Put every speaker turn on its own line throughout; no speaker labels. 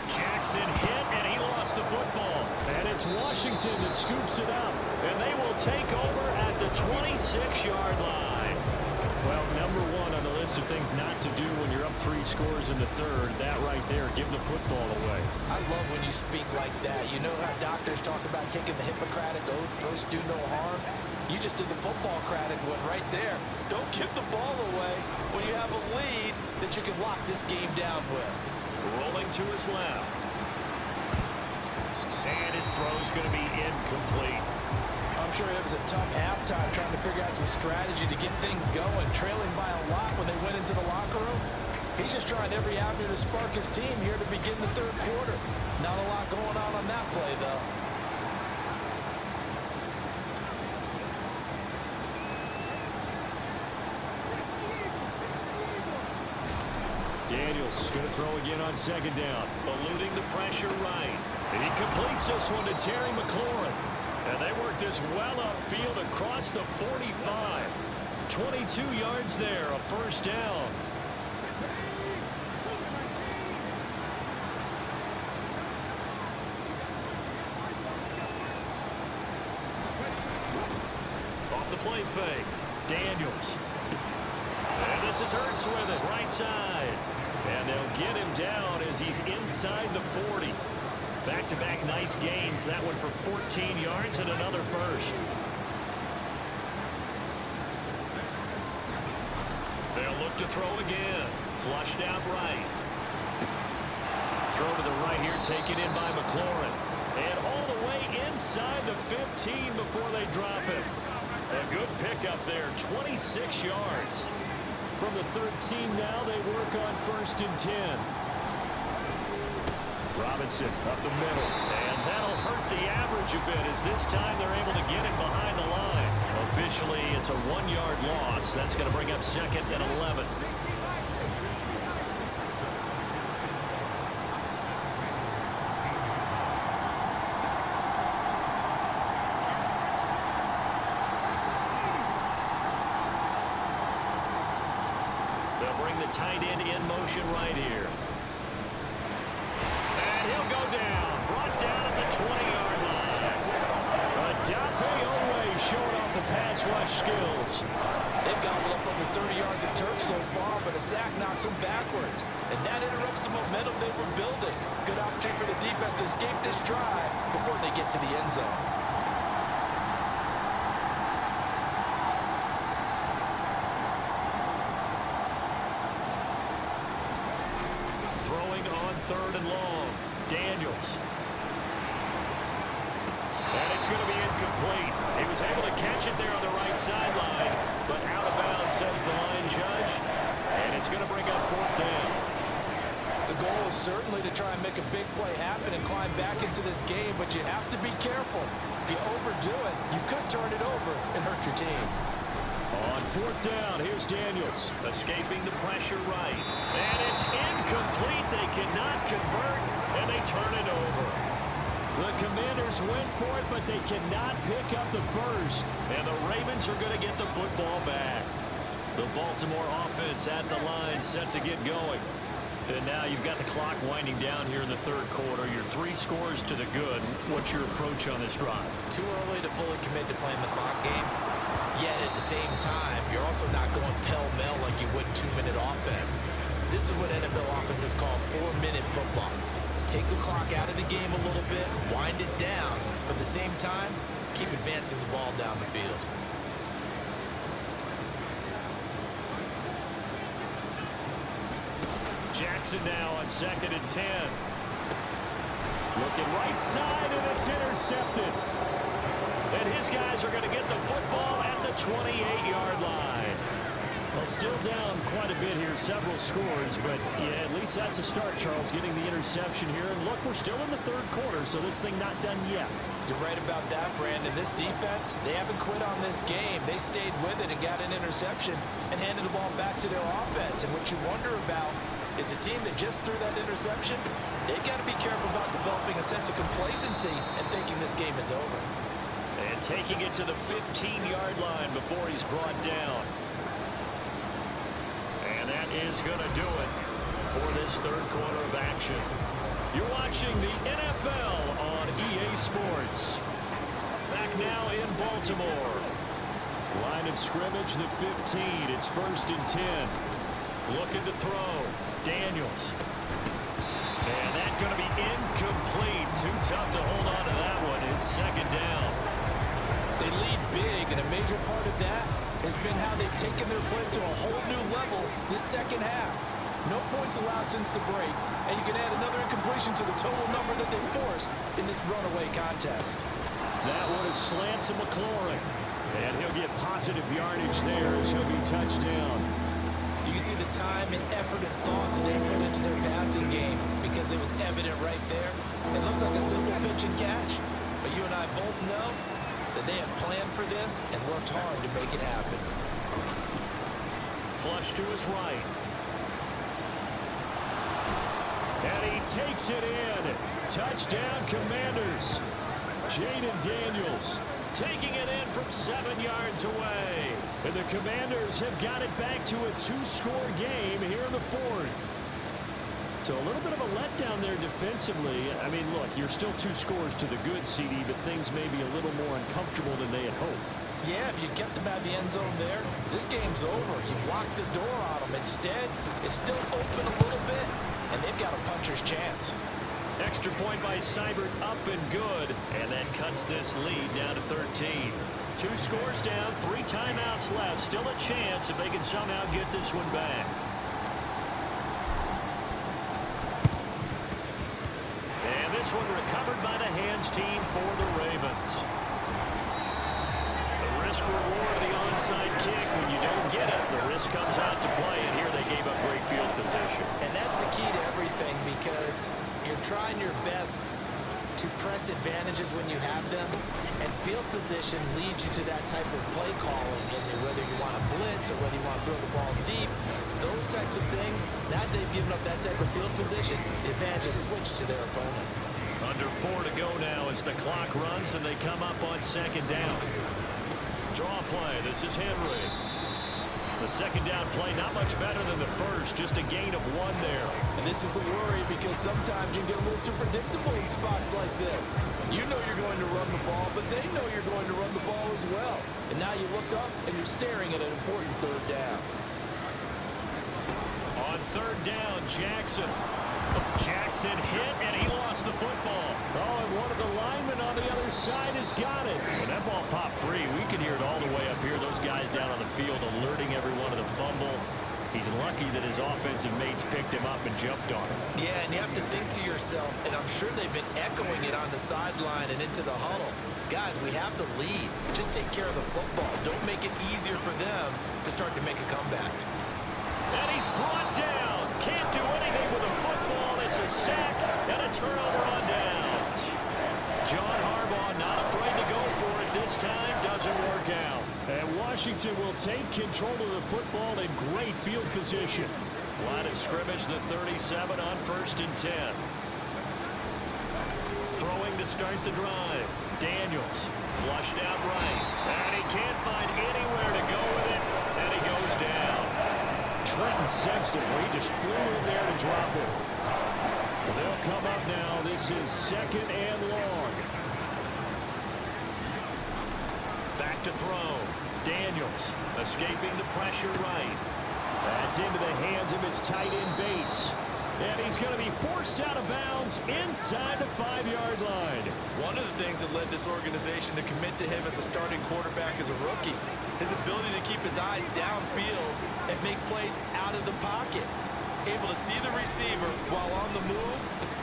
Jackson hit, and he lost the football. And it's Washington that scoops it up. And they will take over at the 26-yard line. Well, number one on the list of things not to do when you're up 3 scores in the third, that right there, give the football away.
I love when you speak like that. You know how doctors talk about taking the Hippocratic oath, first do no harm? You just did the football-cratic one right there. Don't give the ball away when you have a lead that you can lock this game down with.
Rolling to his left. And his throw's going to be incomplete.
I'm sure it was a tough halftime trying to figure out some strategy to get things going, trailing by a lot when they went into the locker room. He's just trying every avenue to spark his team here to begin the third quarter. Not a lot going on that play, though.
Daniels going to throw again on second down, eluding the pressure right. And he completes this one to Terry McLaurin. And they work this well upfield across the 45. 22 yards there, a first down. Off the play fake, Daniels. And this is Hurts with it, right side. And they'll get him down as he's inside the 40. Back-to-back nice gains. That one for 14 yards and another first. They'll look to throw again. Flushed out right. Throw to the right here, taken in by McLaurin. And all the way inside the 15 before they drop him. A good pickup there, 26 yards. From the 13 now, they work on 1st and 10. Robinson up the middle, and that'll hurt the average a bit as this time they're able to get him behind the line. Officially, it's a 1-yard loss. That's going to bring up 2nd and 11. They'll bring the tight end in motion right here. He'll go down, brought down at the 20-yard line. Adafe Owe showing off the pass rush skills.
They've gobbled up over 30 yards of turf so far, but a sack knocks them backwards. And that interrupts the momentum they were building. Good opportunity for the defense to escape this drive before they get to the end zone.
Throwing on 3rd and long. Daniels. And it's going to be incomplete. He was able to catch it there on the right sideline, but out of bounds, says the line judge. And it's going to bring up 4th down.
The goal is certainly to try and make a big play happen and climb back into this game, but you have to be careful. If you overdo it, you could turn it over and hurt your team.
On 4th down, here's Daniels, escaping the pressure right. And it's incomplete. They cannot convert, and they turn it over. The Commanders went for it, but they cannot pick up the first. And the Ravens are going to get the football back. The Baltimore offense at the line set to get going. And now you've got the clock winding down here in the 3rd quarter. You're 3 scores to the good. What's your approach on this drive?
Too early to fully commit to playing the clock game. Yet at the same time, you're also not going pell-mell like you would 2-minute offense. This is what NFL offenses call 4-minute football. Take the clock out of the game a little bit, wind it down, but at the same time, keep advancing the ball down the field.
Jackson now on 2nd and 10. Looking right side, and it's intercepted. And his guys are going to get the football at the 28-yard line. Well, still down quite a bit here, several scores, but yeah, at least that's a start, Charles, getting the interception here. And look, we're still in the 3rd quarter, so this thing not done yet.
You're right about that, Brandon. This defense, they haven't quit on this game. They stayed with it and got an interception and handed the ball back to their offense. And what you wonder about is the team that just threw that interception, they've got to be careful about developing a sense of complacency and thinking this game is over.
And taking it to the 15-yard line before he's brought down. And that is going to do it for this 3rd quarter of action. You're watching the NFL on EA Sports. Back now in Baltimore. Line of scrimmage, the 15. It's 1st and 10. Looking to throw. Daniels. And that's going to be incomplete. Too tough to hold on to that one. It's 2nd down.
They lead big, and a major part of that has been how they've taken their play to a whole new level this second half. No points allowed since the break, and you can add another incompletion to the total number that they forced in this runaway contest.
That one is slant to McLaurin. And he'll get positive yardage there as he'll be touched down.
You can see the time and effort and thought that they put into their passing game because it was evident right there. It looks like a simple pitch and catch, but you and I both know that they have planned for this and worked hard to make it happen.
Flush to his right. And he takes it in. Touchdown, Commanders. Jaden Daniels taking it in from 7 yards away. And the Commanders have got it back to a 2-score game here in the 4th. So a little bit of a letdown there defensively. I mean, look, you're still 2 scores to the good, CD, but things may be a little more uncomfortable than they had hoped.
Yeah, if you kept them out of the end zone there, this game's over. You've locked the door on them. Instead, it's still open a little bit, and they've got a puncher's chance.
Extra point by Seibert, up and good. And that cuts this lead down to 13. 2 scores down, 3 timeouts left. Still a chance if they can somehow get this one back. And this one recovered by the hands team for the Ravens. The risk reward of the onside kick. When you don't get it, the risk comes out to play. And here they gave up great field position.
And that's the key to everything because you're trying your best to press advantages when you have them, and field position leads you to that type of play calling. And whether you want to blitz or whether you want to throw the ball deep, those types of things, now that they've given up that type of field position, the advantage is switched to their opponent.
Under 4 to go now as the clock runs and they come up on 2nd down. Draw play. This is Henry. The 2nd down play, not much better than the first, just a gain of 1 there.
And this is the worry because sometimes you get a little too predictable in spots like this. You know you're going to run the ball, but they know you're going to run the ball as well. And now you look up and you're staring at an important 3rd down.
On 3rd down, Jackson. Jackson hit, and he lost the football. Oh, and one of the linemen on the other side has got it. When that ball popped free, we could hear it all the way up here. Those guys down on the field alerting everyone of the fumble. He's lucky that his offensive mates picked him up and jumped on him.
Yeah, and you have to think to yourself, and I'm sure they've been echoing it on the sideline and into the huddle. Guys, we have the lead. Just take care of the football. Don't make it easier for them to start to make a comeback.
And he's brought down. Can't do anything with a football. It's a sack and a turnover on downs. John Harbaugh not afraid to go for it this time. Doesn't work out. And Washington will take control of the football in great field position. Line of scrimmage, the 37 on 1st and 10. Throwing to start the drive. Daniels flushed out right. And he can't find anywhere to go with it. And he goes down. Trenton Simpson, he just flew in there to drop it. They'll come up now. This is 2nd and long. Back to throw. Daniels escaping the pressure right. That's into the hands of his tight end Bates. And he's going to be forced out of bounds inside the 5-yard line.
One of the things that led this organization to commit to him as a starting quarterback as a rookie, his ability to keep his eyes downfield and make plays out of the pocket. Able to see the receiver while on the move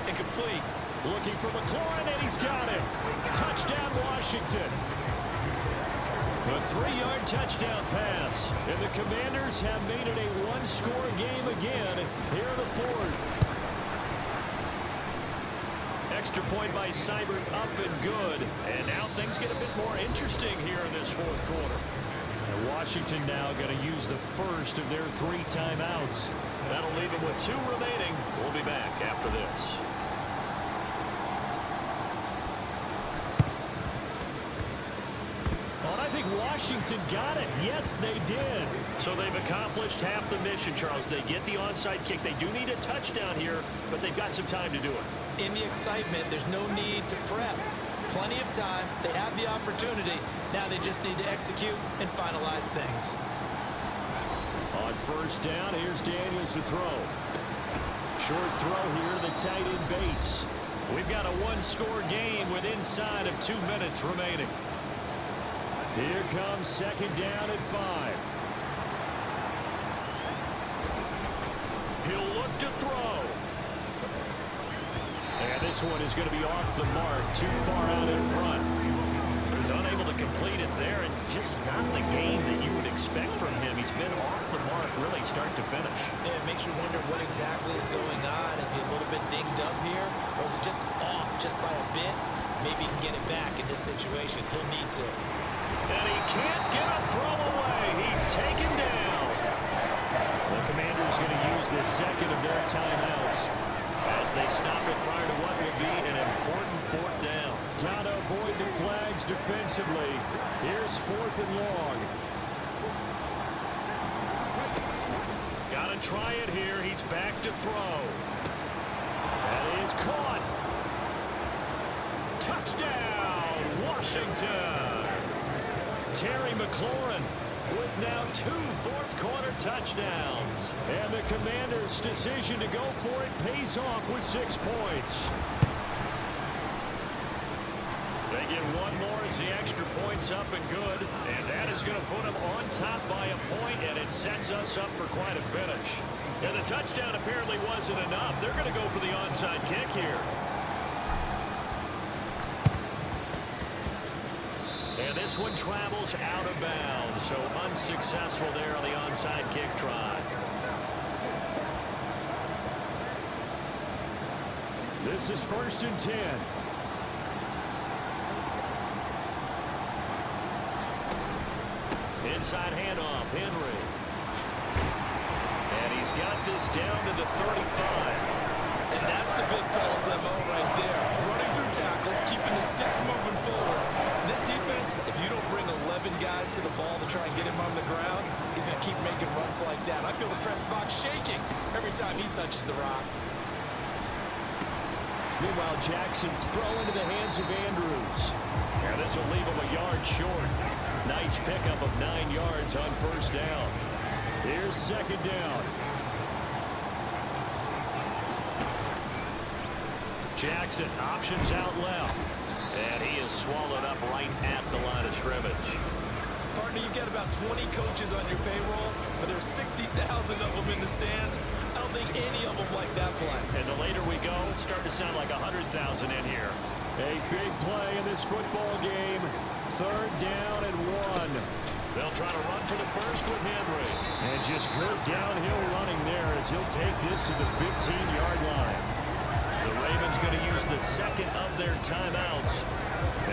and complete.
Looking for McLaurin, and he's got it. Touchdown, Washington. A 3-yard touchdown pass. And the Commanders have made it a 1-score game again here in the 4th. Extra point by Seibert, up and good. And now things get a bit more interesting here in this 4th quarter. And Washington now going to use the first of their 3 timeouts. That'll leave them with 2 remaining. We'll be back after this. I think Washington got it. Yes, they did. So they've accomplished half the mission, Charles. They get the onside kick. They do need a touchdown here, but they've got some time to do it.
In the excitement, there's no need to press. Plenty of time. They have the opportunity. Now they just need to execute and finalize things.
On first down, here's Daniels to throw. Short throw here, the tight end Bates. We've got a one-score game with inside of 2 minutes remaining. Here comes second down at 5. He'll look to throw. And this one is going to be off the mark, too far out in front. So he's unable to complete it there, and just not the game that you would expect from him. He's been off the mark really start to finish.
Yeah, it makes you wonder what exactly is going on. Is he a little bit dinged up here, or is it just off just by a bit? Maybe he can get it back in this situation. He'll need to.
And he can't get a throw away. He's taken down. The Commanders going to use the second of their timeouts as they stop it prior to what will be an important fourth down. Got to avoid the flags defensively. Here's 4th and long. Got to try it here. He's back to throw. That is caught. Touchdown, Washington. Terry McLaurin with now 2 fourth-quarter touchdowns. And the Commanders' decision to go for it pays off with 6 points. They get one more as the extra point's up and good. And that is going to put them on top by a point, and it sets us up for quite a finish. And the touchdown apparently wasn't enough. They're going to go for the onside kick here. And this one travels out of bounds, so unsuccessful there on the onside kick try. This is 1st and 10. Inside handoff, Henry. And he's got this down to the 35.
And that's the big fella's MO right there. Running through tackles, keeping the sticks moving forward. This defense, if you don't bring 11 guys to the ball to try and get him on the ground, he's going to keep making runs like that. I feel the press box shaking every time he touches the rock.
Meanwhile, Jackson's throw into the hands of Andrews. And this will leave him a yard short. Nice pickup of 9 yards on first down. Here's second down. Jackson options out left. And he is swallowed up right at the line of scrimmage.
Partner, you get about 20 coaches on your payroll, but there's 60,000 of them in the stands. I don't think any of them like that play.
And the later we go, it's starting to sound like 100,000 in here. A big play in this football game. 3rd down and 1. They'll try to run for the first with Henry. And just good downhill running there as he'll take this to the 15-yard line. The Ravens going to use the second of their timeouts,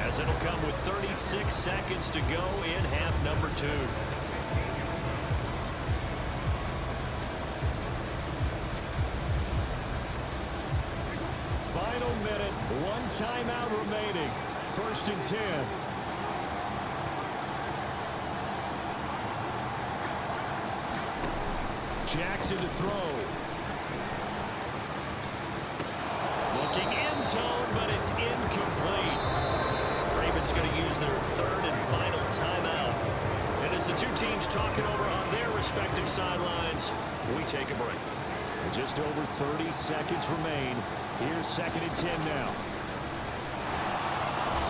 as it'll come with 36 seconds to go in half number 2. Final minute, 1 timeout remaining. 1st and 10. Jackson to throw. Looking end zone, but it's incomplete. Ravens going to use their 3rd and final timeout. And as the two teams talking over on their respective sidelines, we take a break. Just over 30 seconds remain. Here's 2nd and 10 now.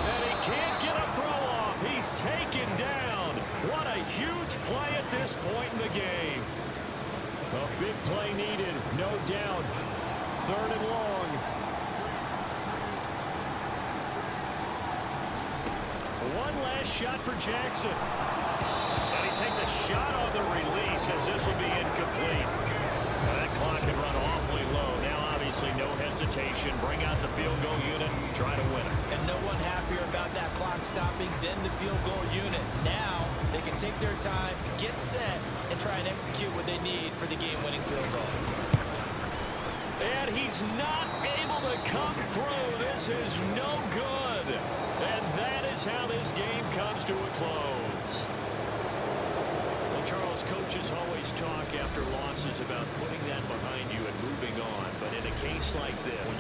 And he can't get a throw off. He's taken down. What a huge play at this point in the game. A big play needed, no doubt. 3rd and long. One last shot for Jackson. And he takes a shot on the release as this will be incomplete. That clock had run awfully low. Now obviously no hesitation. Bring out the field goal unit and try to win it.
And no one happier about that clock stopping than the field goal unit. Now they can take their time, get set, and try and execute what they need for the game-winning field goal.
And he's not able to come through. This is no good. And that is how this game comes to a close. Well, Charles, coaches always talk after losses about putting that behind you and moving on. But in a case like this,